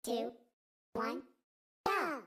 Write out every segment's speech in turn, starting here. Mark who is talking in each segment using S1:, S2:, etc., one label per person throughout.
S1: 2, 1, go!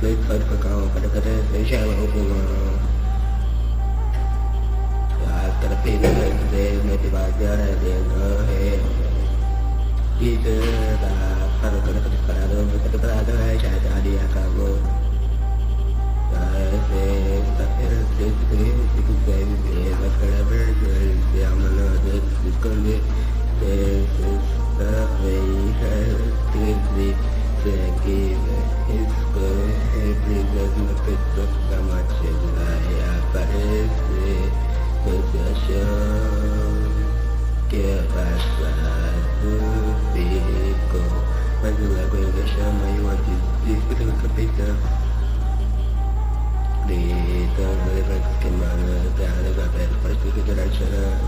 S2: Letra FACÁO pada GELA ou PULMÃO. Cada pena de NEVE VAZIA CORRE DIZER para toda disparado, você preparado, já acabou. Sexta-feira, se quiser viver, máscara verde, se amanhã se esconder. Sexta-feira, segue, escolhe, brigas na pessoa da morte vai aparecer. Você achou que passado ficou, mas o lago ainda chama e o antes que nunca pensou. Gritando, levanta queimando, terra leva perto, parece que querer chorar.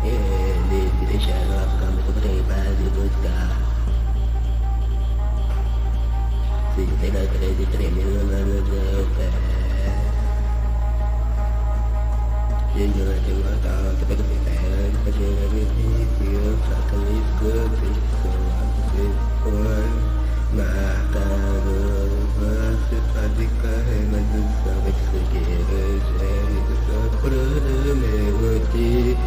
S2: Eles se deixaram afogando sobre a base buscar. Se tem na 13 tremendo no meu pé. Gente, vai ter uma calça, pega o pé, fazendo a benefício, saca o escudo, se for marcado, você pode correr, mas não sabe que você queira, Gélido, Sopro, meu motivo,